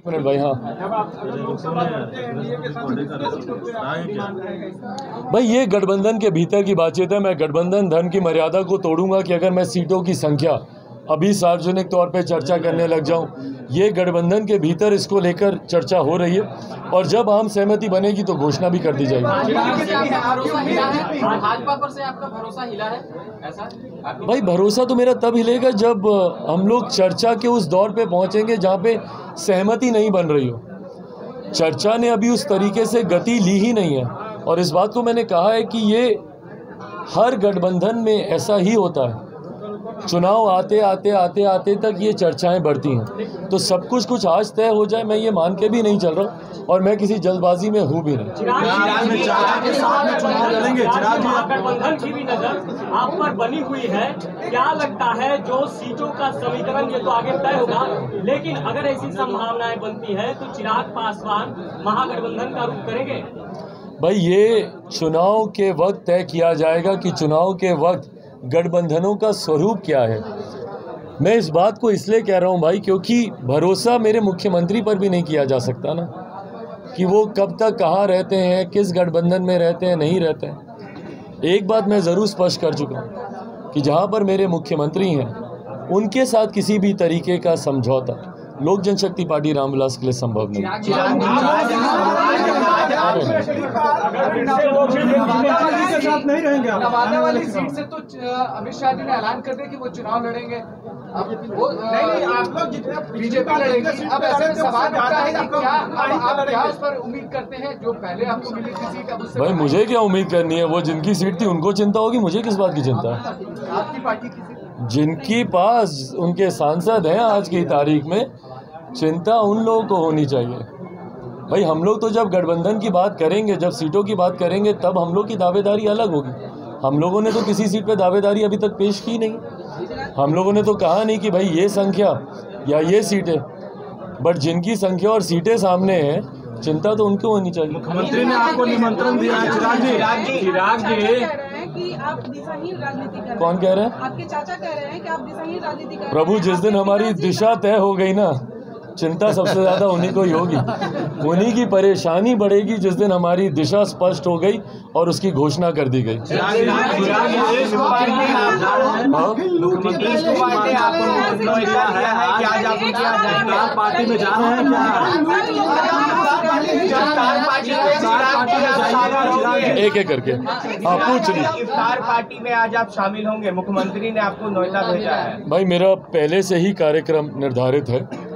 Minute भाई। हाँ भाई, ये गठबंधन के भीतर की बातचीत है। मैं गठबंधन धन की मर्यादा को तोड़ूंगा कि अगर मैं सीटों की संख्या अभी सार्वजनिक तौर पे चर्चा करने लग जाऊं। ये गठबंधन के भीतर इसको लेकर चर्चा हो रही है और जब आम सहमति बनेगी तो घोषणा भी कर दी जाएगी। भाजपा पर से आपका भरोसा हिला है ऐसा? भाई भरोसा तो मेरा तब हिलेगा जब हम लोग चर्चा के उस दौर पे पहुंचेंगे जहां पे सहमति नहीं बन रही हो। चर्चा ने अभी उस तरीके से गति ली ही नहीं है और इस बात को मैंने कहा है कि ये हर गठबंधन में ऐसा ही होता है। चुनाव आते आते तक ये चर्चाएं बढ़ती हैं, तो सब कुछ आज तय हो जाए मैं ये मान के भी नहीं चल रहा और मैं किसी जल्दबाजी में हूँ भी नहीं। गठबंधन की भी नजर आप पर बनी हुई है, क्या लगता है जो सीटों का समीकरण ये तो आगे तय होगा, लेकिन अगर ऐसी संभावनाएं बनती है तो चिराग पासवान महागठबंधन का रूप करेंगे? भाई ये चुनाव के वक्त तय किया जाएगा कि चुनाव के वक्त गठबंधनों का स्वरूप क्या है। मैं इस बात को इसलिए कह रहा हूं भाई क्योंकि भरोसा मेरे मुख्यमंत्री पर भी नहीं किया जा सकता ना कि वो कब तक कहाँ रहते हैं, किस गठबंधन में रहते हैं, नहीं रहते हैं। एक बात मैं ज़रूर स्पष्ट कर चुका हूं कि जहां पर मेरे मुख्यमंत्री हैं उनके साथ किसी भी तरीके का समझौता लोक जनशक्ति पार्टी रामविलास के लिए संभव नहीं। नवादा वाली सीट से तो अमित शाह जी ने ऐलान कर दिया कि वो चुनाव लड़ेंगे। आप लोग बीजेपी लड़ेगी। अब ऐसे सवाल उठता है कि क्या आप क्या उस पर उम्मीद करते हैं जो पहले आपको मिली थी सीट? अब उससे भाई मुझे क्या उम्मीद करनी है, वो जिनकी सीट थी उनको चिंता होगी, मुझे किस बात की चिंता है? आपकी पार्टी की जिनकी पास उनके सांसद हैं आज की तारीख में, चिंता उन लोगों को होनी चाहिए। भाई हम लोग तो जब गठबंधन की बात करेंगे, जब सीटों की बात करेंगे, तब हम लोग की दावेदारी अलग होगी। हम लोगों ने तो किसी सीट पे दावेदारी अभी तक पेश की नहीं। हम लोगों ने तो कहा नहीं कि भाई ये संख्या या ये सीटें, बट जिनकी संख्या और सीटें सामने हैं, चिंता तो उनको होनी चाहिए। मुख्यमंत्री ने आपको निमंत्रण दिया है। चिराग जी कि आप दिशाहीन राजनीति कर रहे हैं। कौन कह रहे हैं? आपके चाचा कह रहे हैं कि आप दिशाहीन राजनीति कर रहे हैं। प्रभु जिस दिन हमारी दिशा तय हो गई ना, चिंता सबसे ज्यादा उन्हीं को ही होगी। उन्हीं की परेशानी बढ़ेगी जिस दिन हमारी दिशा स्पष्ट हो गई और उसकी घोषणा कर दी गई। पार्टी में जा रहे हैं एक एक करके आप पूछ ली। इफ्तार पार्टी में आज आप शामिल होंगे, मुख्यमंत्री ने आपको नोएडा भेजा है। भाई मेरा पहले से ही कार्यक्रम निर्धारित है।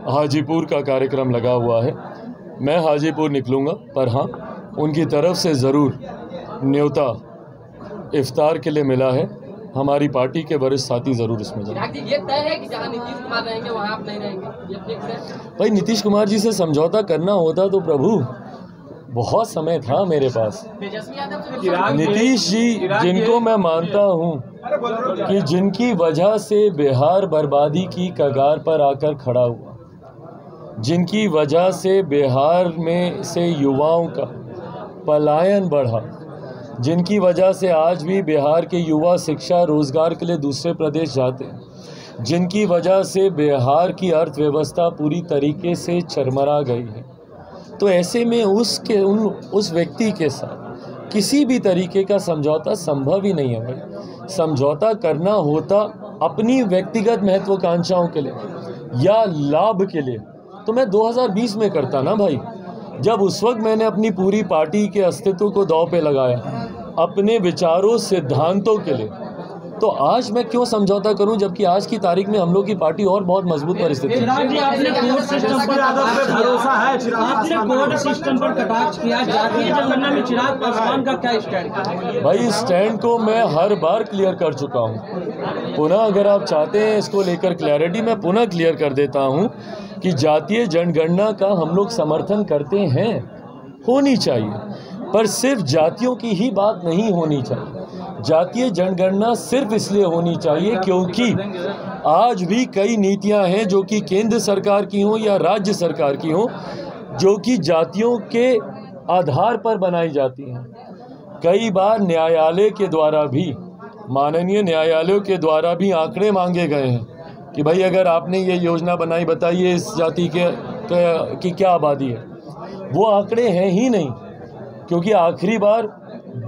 हाजीपुर का कार्यक्रम लगा हुआ है, मैं हाजीपुर निकलूँगा, पर हाँ उनकी तरफ से ज़रूर न्योता इफ्तार के लिए मिला है। हमारी पार्टी के वरिष्ठ साथी ज़रूर इसमें जाएंगे। ये तय है कि जहाँ नीतीश कुमार रहेंगे वहाँ आप नहीं रहेंगे, ये फिक्स है? भाई नीतीश कुमार जी से समझौता करना होता तो प्रभु बहुत समय था मेरे पास। नीतीश जी जिनको मैं मानता हूँ कि जिनकी वजह से बिहार बर्बादी की कगार पर आकर खड़ा हुआ, जिनकी वजह से बिहार में से युवाओं का पलायन बढ़ा, जिनकी वजह से आज भी बिहार के युवा शिक्षा रोजगार के लिए दूसरे प्रदेश जाते हैं, जिनकी वजह से बिहार की अर्थव्यवस्था पूरी तरीके से चरमरा गई है, तो ऐसे में उस व्यक्ति के साथ किसी भी तरीके का समझौता संभव ही नहीं है। भाई समझौता करना होता अपनी व्यक्तिगत महत्वाकांक्षाओं के लिए या लाभ के लिए तो मैं 2020 में करता ना भाई, जब उस वक्त मैंने अपनी पूरी पार्टी के अस्तित्व को दांव पे लगाया अपने विचारों सिद्धांतों के लिए। तो आज मैं क्यों समझौता करूं, जबकि आज की तारीख में हम लोग की पार्टी और बहुत मजबूत परिस्थिति है। आपने कोर्ट सिस्टम पर कटाक्ष किया, जातीय जनगणना में चिराग पासवान का क्या स्टैंड है? भाई स्टैंड को मैं हर बार क्लियर कर चुका हूं। पुनः अगर आप चाहते हैं इसको लेकर क्लैरिटी, मैं पुनः क्लियर कर देता हूं कि जातीय जनगणना का हम लोग समर्थन करते हैं, होनी चाहिए, पर सिर्फ जातियों की ही बात नहीं होनी चाहिए। जातीय जनगणना सिर्फ इसलिए होनी चाहिए क्योंकि आज भी कई नीतियां हैं जो कि केंद्र सरकार की हों या राज्य सरकार की हों, जो कि जातियों के आधार पर बनाई जाती हैं। कई बार न्यायालय के द्वारा भी, माननीय न्यायालयों के द्वारा भी आंकड़े मांगे गए हैं कि भाई अगर आपने ये योजना बनाई, बताइए इस जाति की क्या आबादी है। वो आंकड़े हैं ही नहीं, क्योंकि आखिरी बार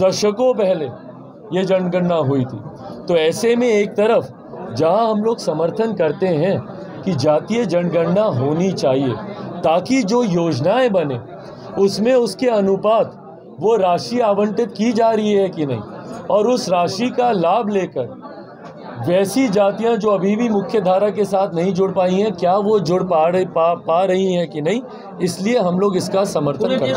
दशकों पहले ये जनगणना हुई थी। तो ऐसे में एक तरफ जहां हम लोग समर्थन करते हैं कि जातीय जनगणना होनी चाहिए ताकि जो योजनाएं बने उसमें उसके अनुपात वो राशि आवंटित की जा रही है कि नहीं, और उस राशि का लाभ लेकर वैसी जातियां जो अभी भी मुख्य धारा के साथ नहीं जुड़ पाई हैं, क्या वो जुड़ पा रही हैं कि नहीं, इसलिए हम लोग इसका समर्थन करते हैं।